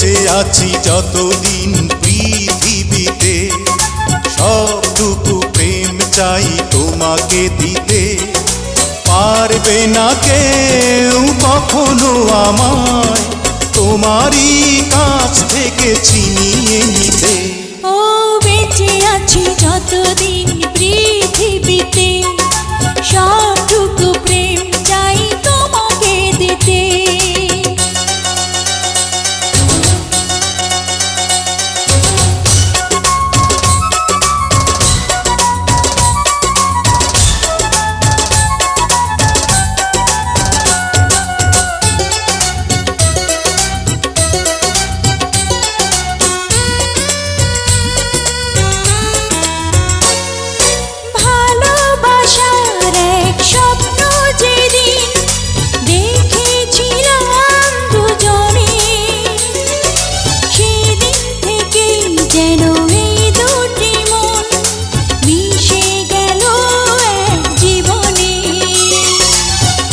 বেঁচে আছি যতদিন পৃথিবীতে, সবটুকু প্রেম চাই তোমাকে দিতে। পারবে না কেউ কখনো আমায় তোমারই কাছ থেকে ছিনিয়ে নিতে। ও বেঁচে আছি যতদিন পৃথিবীতে, সবটুকু প্রেম চাই তোমাকে দিতে।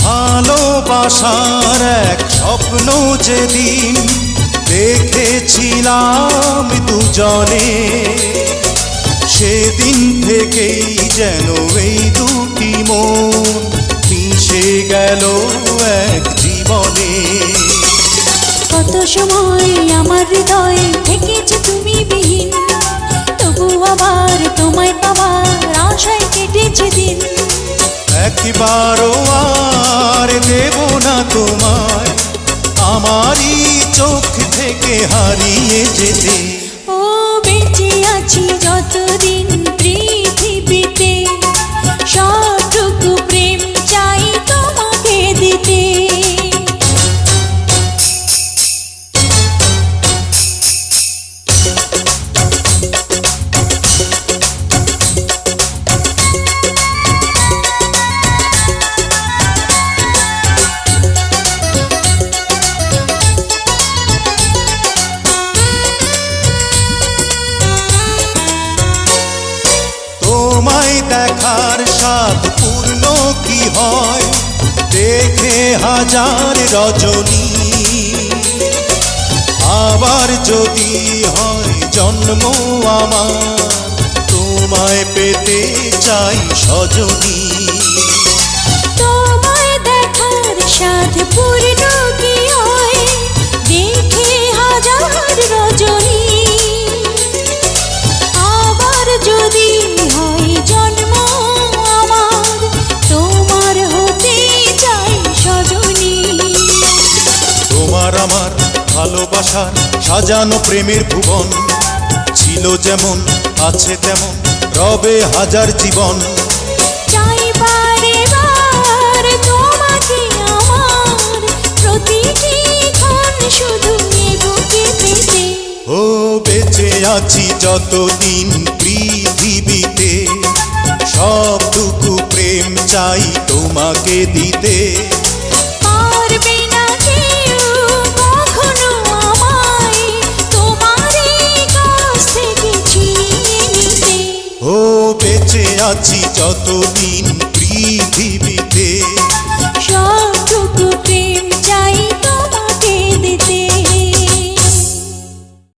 ভালোবাসার এক স্বপ্ন যেদিন দেখেছিলাম দুজনে, সেদিন থেকেই যেন এই দুটি মন মিশে গেল এক জীবনে। কত সময় আমার হৃদয়ে থেকেছো তুমি বিহীন, তবু আবার তোমায় পাবার আশায় কেটেছে দিন। একবারও আর দেব না তোমায় আমারই চোখ থেকে হারিয়ে যেতে। ও বেঁচে আছি যতদিন পৃথিবীতে, সবটুকু প্রেম চাই তোমাকে দিতে। তোমায় দেখার স্বাদ পূর্ণ কি হয় দেখে হাজার রজনী, আবার যদি হয় জন্ম আমার তোমায় পেতে চাই সজনী। তোমায় দেখার স্বাদ পূর্ণ কি হয় দেখে হাজার রজনী, আবার যদি হয় জন্ম আমার তোমার হতে চাই সজনী। তোমার আমার ভালোবাসার সাজানো প্রেমের ভুবন, ছিল যেমন আছে তেমন রবে হাজার জীবন। চাই বারে বার তোমাকে আমার প্রতিটি ক্ষণ শুধু বুকে পেতে। ও বেঁচে আছি যতদিন পৃথিবীতে, সবটুকু প্রেম চাই তোমাকে দিতে। পারবে না কেউ কখনো আমায় তোমারই কাছ থেকে ছিনিয়ে নিতে। ও বেঁচে আছি যতদিন